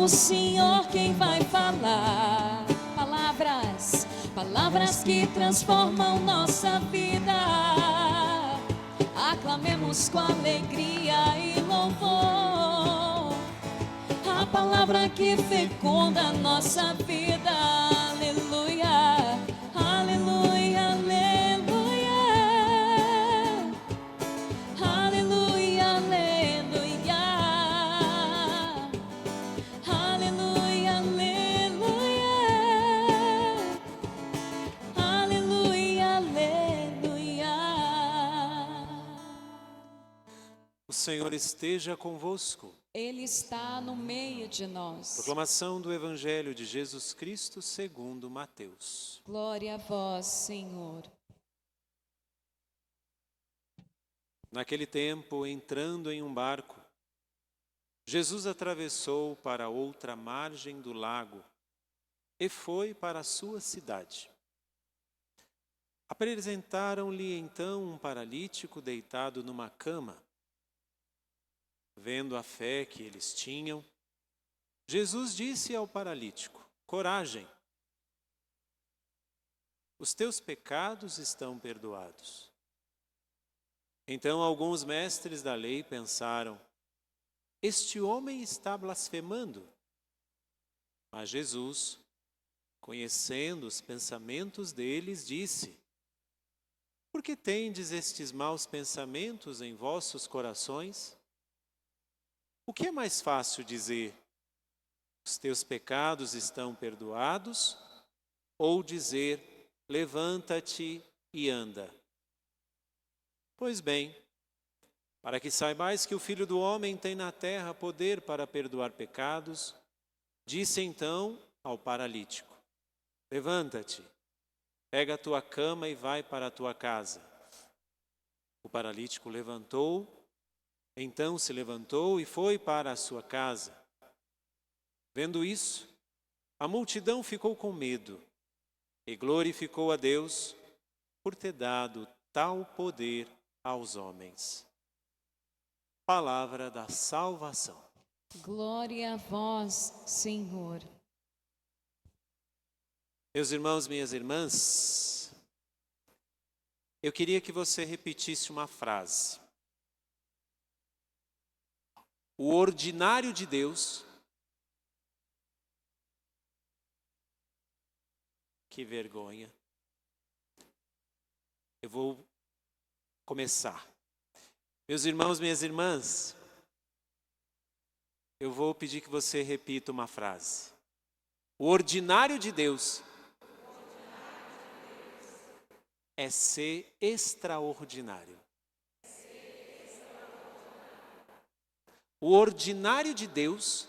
o Senhor quem vai falar. Palavras que transformam nossa vida. Aclamemos com alegria e louvor a palavra que fecunda nossa vida. Aleluia, aleluia, aleluia, aleluia, aleluia, aleluia, aleluia, aleluia, aleluia. O Senhor esteja convosco. Ele está no meio de nós. Proclamação do Evangelho de Jesus Cristo segundo Mateus. Glória a vós, Senhor. Naquele tempo, entrando em um barco, Jesus atravessou para outra margem do lago e foi para a sua cidade. Apresentaram-lhe então um paralítico deitado numa cama. Vendo a fé que eles tinham, Jesus disse ao paralítico: coragem, os teus pecados estão perdoados. Então alguns mestres da lei pensaram: este homem está blasfemando. Mas Jesus, conhecendo os pensamentos deles, disse: por que tendes estes maus pensamentos em vossos corações? O que é mais fácil dizer: os teus pecados estão perdoados, ou dizer: levanta-te e anda? Pois bem, para que saibais que o Filho do Homem tem na terra poder para perdoar pecados, disse então ao paralítico: levanta-te, pega a tua cama e vai para a tua casa. O paralítico Então se levantou e foi para a sua casa. Vendo isso, a multidão ficou com medo e glorificou a Deus por ter dado tal poder aos homens. Palavra da salvação. Glória a vós, Senhor. Meus irmãos, minhas irmãs, eu queria que você repetisse uma frase. O ordinário de Deus, que vergonha. Eu vou começar. Meus irmãos, minhas irmãs, eu vou pedir que você repita uma frase. O ordinário de Deus é ser extraordinário. O ordinário de Deus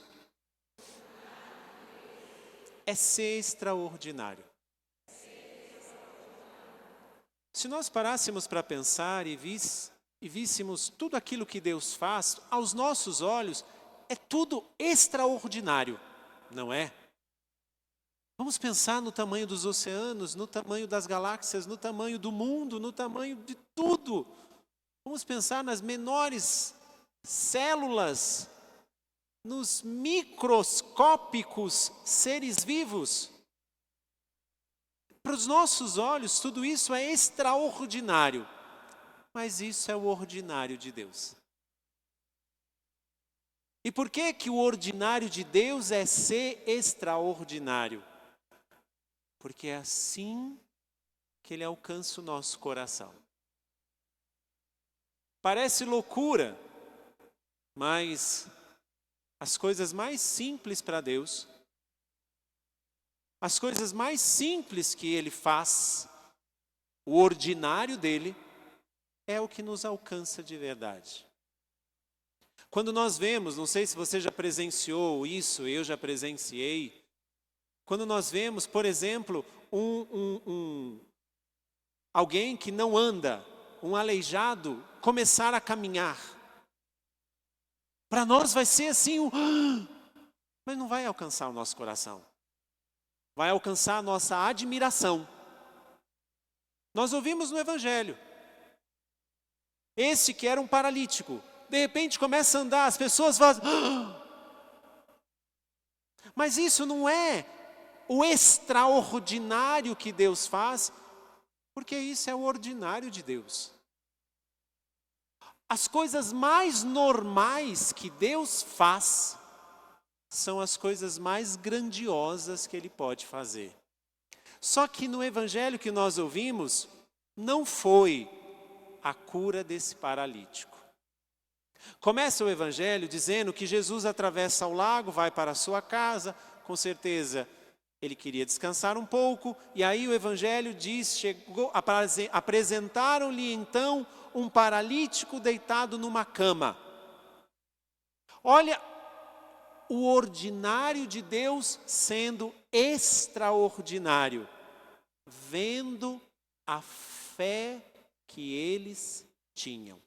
é ser extraordinário. Se nós parássemos para pensar e víssemos tudo aquilo que Deus faz, aos nossos olhos, é tudo extraordinário, não é? Vamos pensar no tamanho dos oceanos, no tamanho das galáxias, no tamanho do mundo, no tamanho de tudo. Vamos pensar nas menores células, nos microscópicos seres vivos. Para os nossos olhos, tudo isso é extraordinário, mas isso é o ordinário de Deus. E por que que o ordinário de Deus é ser extraordinário? Porque é assim que Ele alcança o nosso coração. Parece loucura, mas as coisas mais simples para Deus, as coisas mais simples que Ele faz, o ordinário dEle, é o que nos alcança de verdade. Quando nós vemos, não sei se você já presenciou isso, eu já presenciei, quando nós vemos, por exemplo, alguém que não anda, um aleijado, começar a caminhar. Para nós vai ser assim, mas não vai alcançar o nosso coração. Vai alcançar a nossa admiração. Nós ouvimos no Evangelho. Esse que era um paralítico, de repente começa a andar, as pessoas fazem... Mas isso não é o extraordinário que Deus faz, porque isso é o ordinário de Deus. As coisas mais normais que Deus faz são as coisas mais grandiosas que Ele pode fazer. Só que no evangelho que nós ouvimos, não foi a cura desse paralítico. Começa o evangelho dizendo que Jesus atravessa o lago, vai para a sua casa, com certeza ele queria descansar um pouco, e aí o evangelho diz, apresentaram-lhe então um paralítico deitado numa cama. Olha, o ordinário de Deus sendo extraordinário, vendo a fé que eles tinham.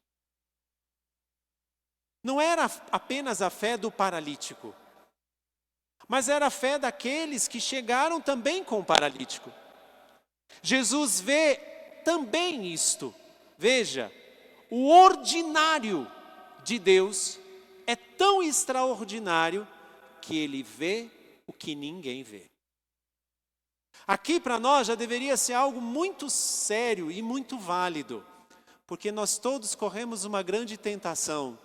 Não era apenas a fé do paralítico, mas era a fé daqueles que chegaram também com o paralítico. Jesus vê também isto. Veja, o ordinário de Deus é tão extraordinário que Ele vê o que ninguém vê. Aqui para nós já deveria ser algo muito sério e muito válido, porque nós todos corremos uma grande tentação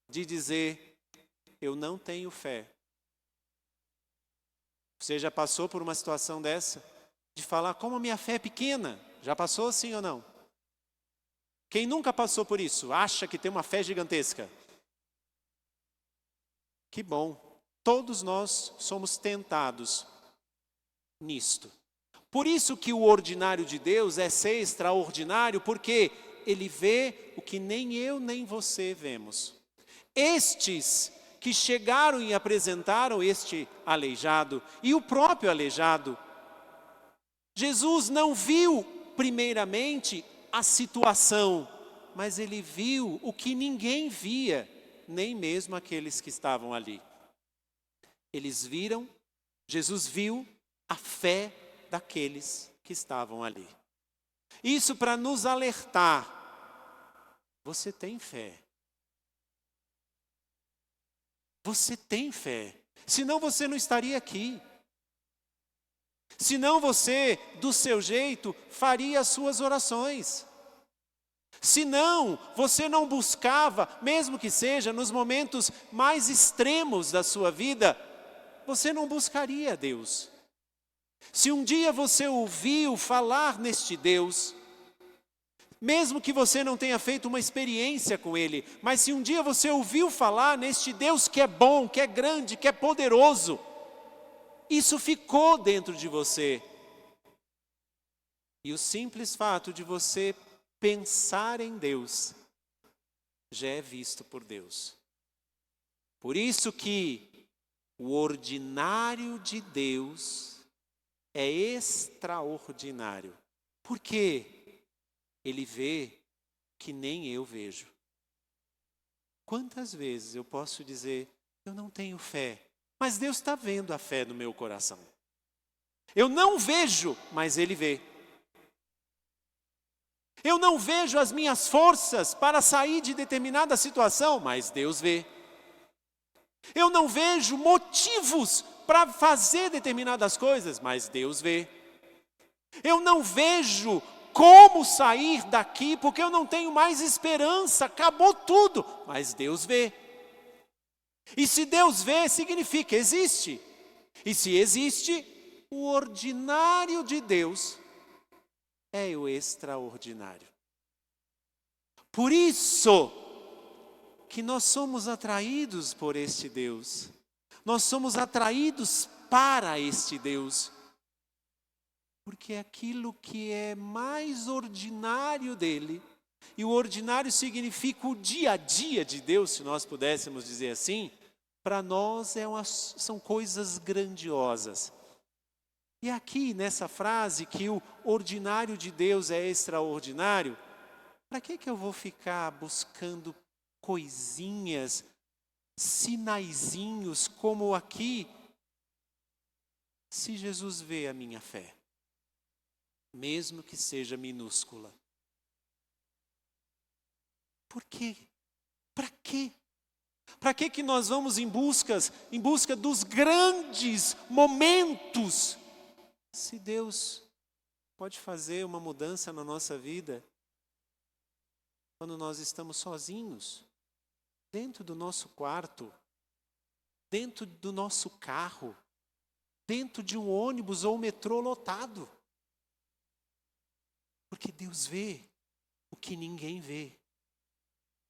de dizer, eu não tenho fé. Você já passou por uma situação dessa? De falar, como a minha fé é pequena? Já passou sim ou não? Quem nunca passou por isso, acha que tem uma fé gigantesca? Que bom, todos nós somos tentados nisto. Por isso que o ordinário de Deus é ser extraordinário, porque Ele vê o que nem eu nem você vemos. Estes que chegaram e apresentaram este aleijado, e o próprio aleijado, Jesus não viu primeiramente a situação, mas Ele viu o que ninguém via, nem mesmo aqueles que estavam ali. Eles viram, Jesus viu a fé daqueles que estavam ali. Isso para nos alertar. Você tem fé. Você tem fé. Senão você não estaria aqui. Senão você, do seu jeito, faria as suas orações. Senão você não buscava, mesmo que seja nos momentos mais extremos da sua vida, você não buscaria Deus. Se um dia você ouviu falar neste Deus, mesmo que você não tenha feito uma experiência com Ele, mas se um dia você ouviu falar neste Deus que é bom, que é grande, que é poderoso, isso ficou dentro de você. E o simples fato de você pensar em Deus, já é visto por Deus. Por isso que o ordinário de Deus é extraordinário. Por quê? Ele vê que nem eu vejo. Quantas vezes eu posso dizer, eu não tenho fé, mas Deus está vendo a fé no meu coração. Eu não vejo, mas Ele vê. Eu não vejo as minhas forças para sair de determinada situação, mas Deus vê. Eu não vejo motivos para fazer determinadas coisas, mas Deus vê. Eu não vejo como sair daqui, porque eu não tenho mais esperança, acabou tudo, mas Deus vê. E se Deus vê, significa existe. E se existe, o ordinário de Deus é o extraordinário. Por isso que nós somos atraídos por este Deus. Nós somos atraídos para este Deus. Porque aquilo que é mais ordinário dele, e o ordinário significa o dia a dia de Deus, se nós pudéssemos dizer assim, para nós são coisas grandiosas. E aqui nessa frase que o ordinário de Deus é extraordinário, para que eu vou ficar buscando coisinhas, sinaizinhos como aqui, se Jesus vê a minha fé? Mesmo que seja minúscula. Por quê? Para quê? Para que nós vamos em busca dos grandes momentos, se Deus pode fazer uma mudança na nossa vida quando nós estamos sozinhos, dentro do nosso quarto, dentro do nosso carro, dentro de um ônibus ou um metrô lotado? Porque Deus vê o que ninguém vê.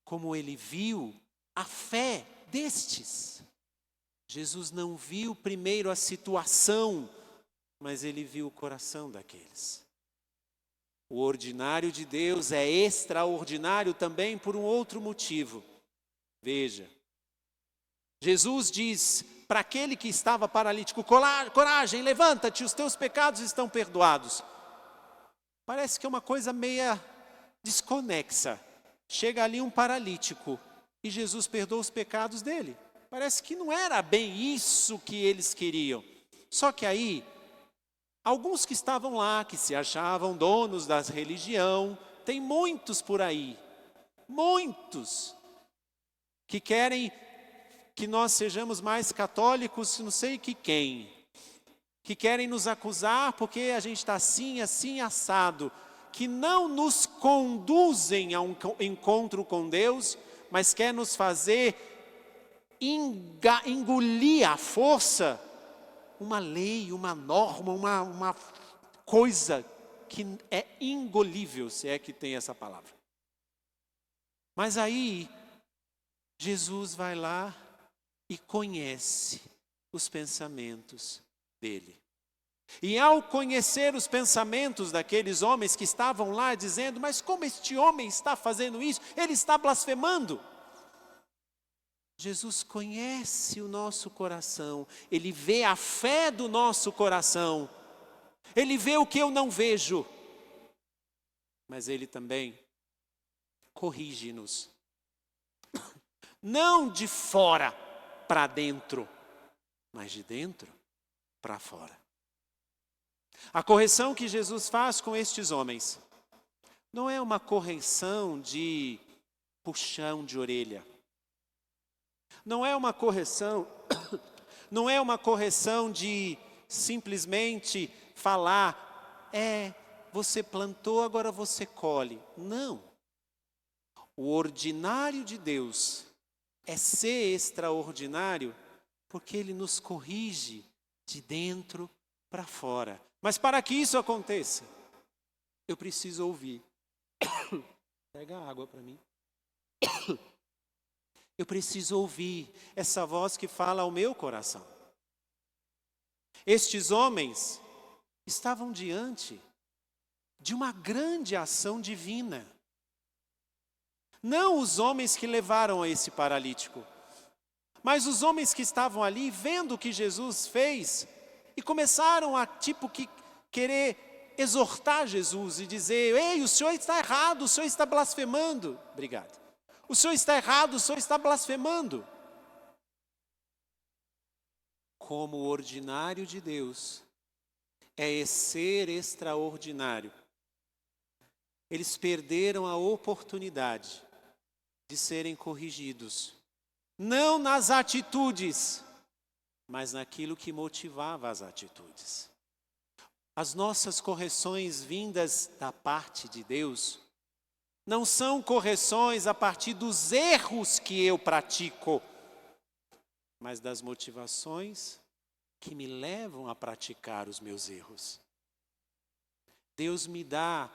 Como Ele viu a fé destes. Jesus não viu primeiro a situação, mas Ele viu o coração daqueles. O ordinário de Deus é extraordinário também por um outro motivo. Veja, Jesus diz para aquele que estava paralítico: coragem, levanta-te, os teus pecados estão perdoados. Parece que é uma coisa meia desconexa. Chega ali um paralítico e Jesus perdoa os pecados dele. Parece que não era bem isso que eles queriam. Só que aí, alguns que estavam lá, que se achavam donos da religião, tem muitos por aí, muitos, que querem que nós sejamos mais católicos, não sei quem, que querem nos acusar porque a gente está assim, assim, assado, que não nos conduzem a um encontro com Deus, mas quer nos fazer engolir à força uma lei, uma norma, uma coisa que é engolível, se é que tem essa palavra. Mas aí, Jesus vai lá e conhece os pensamentos dele. E ao conhecer os pensamentos daqueles homens que estavam lá dizendo: mas como este homem está fazendo isso? Ele está blasfemando. Jesus conhece o nosso coração, Ele vê a fé do nosso coração, Ele vê o que eu não vejo, mas Ele também corrige-nos, não de fora para dentro, mas de dentro para fora. A correção que Jesus faz com estes homens não é uma correção de puxão de orelha. Não é uma correção de simplesmente falar: você plantou, agora você colhe. Não. O ordinário de Deus é ser extraordinário porque Ele nos corrige de dentro para fora. Mas para que isso aconteça, eu preciso ouvir. Pega água para mim. Eu preciso ouvir essa voz que fala ao meu coração. Estes homens estavam diante de uma grande ação divina. Não os homens que levaram a esse paralítico, mas os homens que estavam ali vendo o que Jesus fez e começaram a querer exortar Jesus e dizer: ei, o senhor está errado, o senhor está blasfemando. Obrigado. O senhor está errado, o senhor está blasfemando. Como o ordinário de Deus é ser extraordinário, eles perderam a oportunidade de serem corrigidos, não nas atitudes, mas naquilo que motivava as atitudes. As nossas correções vindas da parte de Deus não são correções a partir dos erros que eu pratico, mas das motivações que me levam a praticar os meus erros. Deus me dá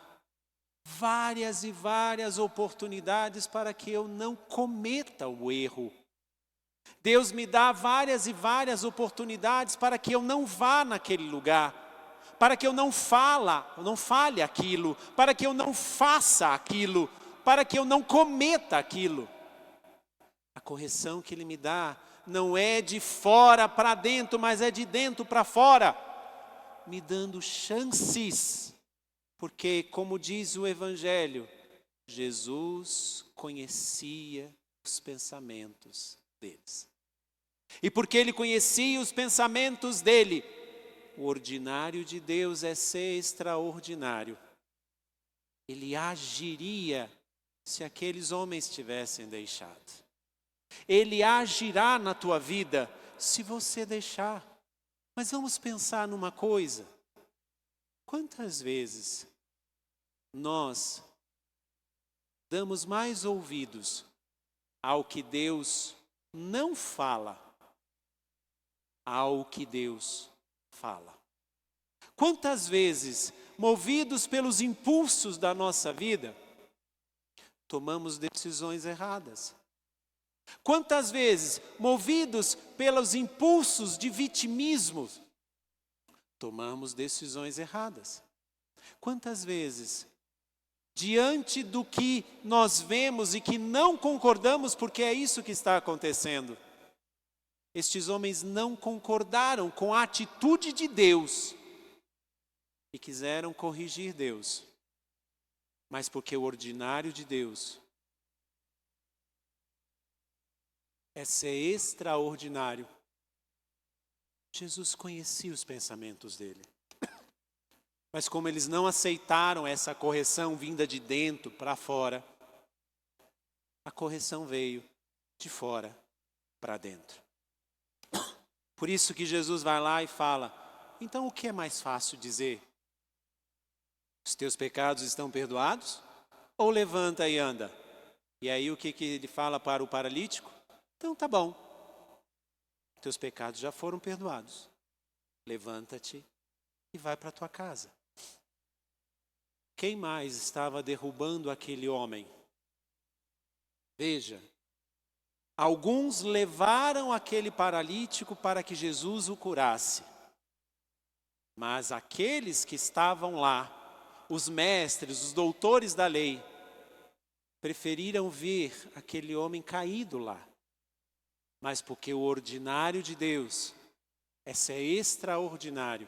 várias e várias oportunidades para que eu não cometa o erro. Deus me dá várias e várias oportunidades para que eu não vá naquele lugar, para que eu não fale aquilo, para que eu não faça aquilo, para que eu não cometa aquilo. A correção que Ele me dá não é de fora para dentro, mas é de dentro para fora, me dando chances, porque, como diz o Evangelho, Jesus conhecia os pensamentos deles. E porque Ele conhecia os pensamentos dele, o ordinário de Deus é ser extraordinário. Ele agiria se aqueles homens tivessem deixado. Ele agirá na tua vida se você deixar. Mas vamos pensar numa coisa. Quantas vezes nós damos mais ouvidos ao que Deus não fala, ao que Deus fala? Quantas vezes, movidos pelos impulsos da nossa vida, tomamos decisões erradas? Quantas vezes, movidos pelos impulsos de vitimismo, tomamos decisões erradas? Quantas vezes, diante do que nós vemos e que não concordamos, porque é isso que está acontecendo, estes homens não concordaram com a atitude de Deus e quiseram corrigir Deus, mas porque o ordinário de Deus é ser extraordinário. Jesus conhecia os pensamentos dele. Mas como eles não aceitaram essa correção vinda de dentro para fora, a correção veio de fora para dentro. Por isso que Jesus vai lá e fala, então o que é mais fácil dizer? Os teus pecados estão perdoados? Ou levanta e anda? E aí o que ele fala para o paralítico? Então tá bom, teus pecados já foram perdoados. Levanta-te e vai para a tua casa. Quem mais estava derrubando aquele homem? Veja, alguns levaram aquele paralítico para que Jesus o curasse. Mas aqueles que estavam lá, os mestres, os doutores da lei, preferiram ver aquele homem caído lá. Mas porque o ordinário de Deus é ser extraordinário,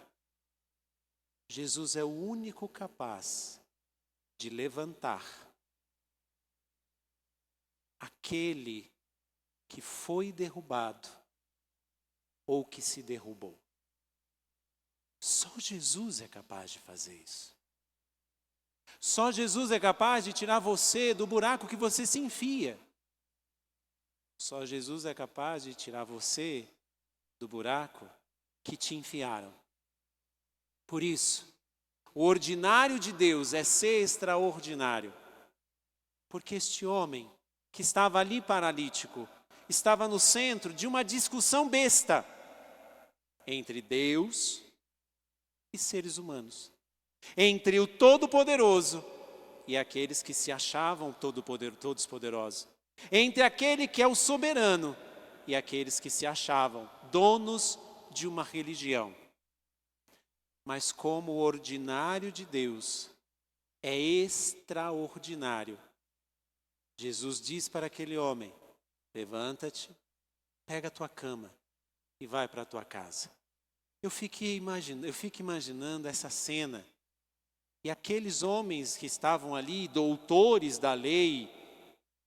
Jesus é o único capaz de levantar aquele que foi derrubado ou que se derrubou. Só Jesus é capaz de fazer isso. Só Jesus é capaz de tirar você do buraco que você se enfia. Só Jesus é capaz de tirar você do buraco que te enfiaram. Por isso, o ordinário de Deus é ser extraordinário. Porque este homem que estava ali paralítico, estava no centro de uma discussão besta entre Deus e seres humanos. Entre o Todo-Poderoso e aqueles que se achavam todos poderosos. Entre aquele que é o soberano e aqueles que se achavam donos de uma religião. Mas como o ordinário de Deus é extraordinário, Jesus diz para aquele homem, levanta-te, pega a tua cama e vai para a tua casa. Eu fico imaginando essa cena. E aqueles homens que estavam ali, doutores da lei,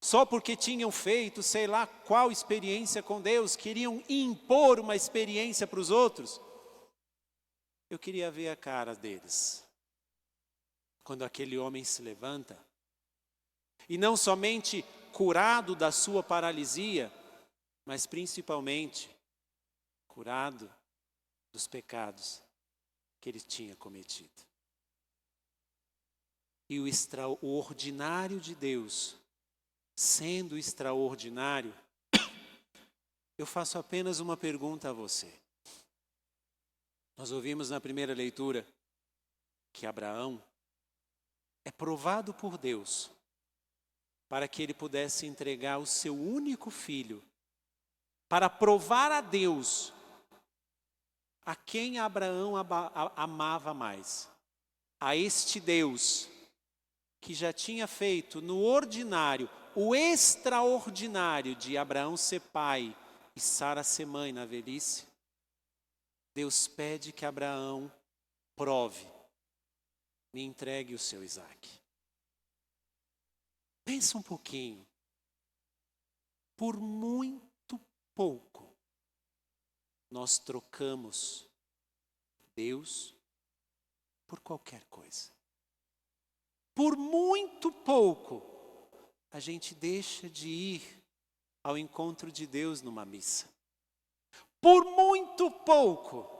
só porque tinham feito sei lá qual experiência com Deus, queriam impor uma experiência para os outros. Eu queria ver a cara deles. Quando aquele homem se levanta, e não somente curado da sua paralisia, mas principalmente curado dos pecados que ele tinha cometido. E o ordinário de Deus, sendo extraordinário, eu faço apenas uma pergunta a você. Nós ouvimos na primeira leitura que Abraão é provado por Deus para que ele pudesse entregar o seu único filho, para provar a Deus a quem Abraão amava mais. A este Deus que já tinha feito no ordinário, o extraordinário de Abraão ser pai e Sara ser mãe na velhice, Deus pede que Abraão prove, me entregue o seu Isaque. Pensa um pouquinho, por muito pouco, nós trocamos Deus por qualquer coisa. Por muito pouco, a gente deixa de ir ao encontro de Deus numa missa. Por muito pouco,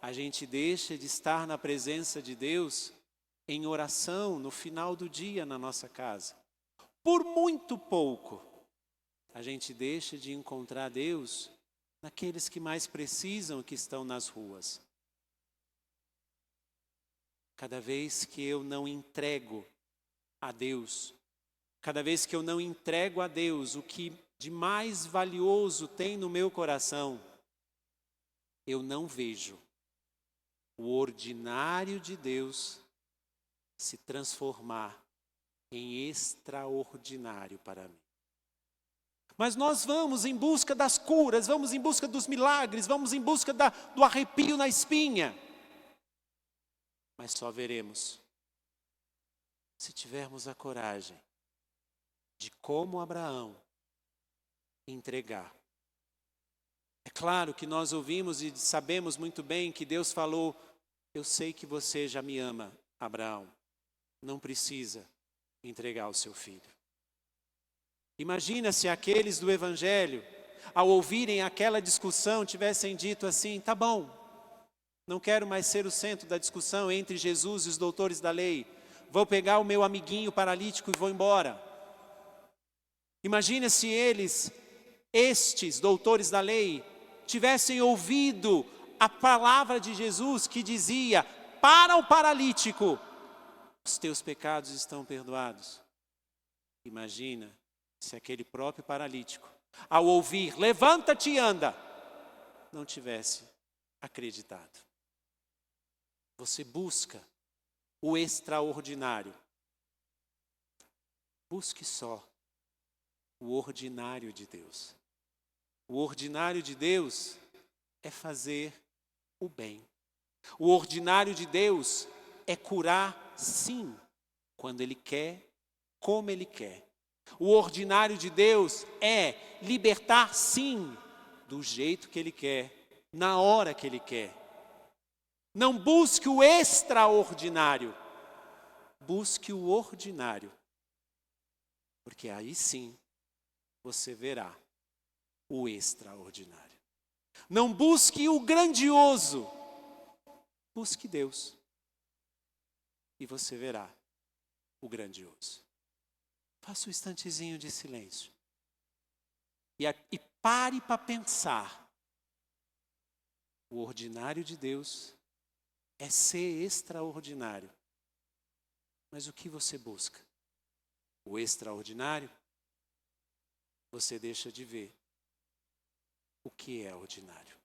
a gente deixa de estar na presença de Deus em oração no final do dia na nossa casa. Por muito pouco, a gente deixa de encontrar Deus naqueles que mais precisam, que estão nas ruas. Cada vez que eu não entrego a Deus, cada vez que eu não entrego a Deus o que de mais valioso tem no meu coração, eu não vejo o ordinário de Deus se transformar em extraordinário para mim. Mas nós vamos em busca das curas, vamos em busca dos milagres, vamos em busca do arrepio na espinha. Mas só veremos se tivermos a coragem de, como Abraão, entregar. É claro que nós ouvimos e sabemos muito bem que Deus falou: eu sei que você já me ama, Abraão, não precisa entregar o seu filho. Imagina se aqueles do Evangelho, ao ouvirem aquela discussão, tivessem dito assim: tá bom, não quero mais ser o centro da discussão entre Jesus e os doutores da lei, vou pegar o meu amiguinho paralítico e vou embora. Imagina se eles, estes doutores da lei, tivessem ouvido a palavra de Jesus que dizia para o paralítico: os teus pecados estão perdoados. Imagina se aquele próprio paralítico, ao ouvir levanta-te e anda, não tivesse acreditado. Você busca o extraordinário. Busque só o ordinário de Deus. O ordinário de Deus é fazer o bem. O ordinário de Deus é curar, sim, quando Ele quer, como Ele quer. O ordinário de Deus é libertar, sim, do jeito que Ele quer, na hora que Ele quer. Não busque o extraordinário, busque o ordinário, porque aí sim você verá o extraordinário. Não busque o grandioso, busque Deus e você verá o grandioso. Faça um instantezinho de silêncio e pare para pensar. O ordinário de Deus é ser extraordinário. Mas o que você busca? O extraordinário? Você deixa de ver o que é ordinário.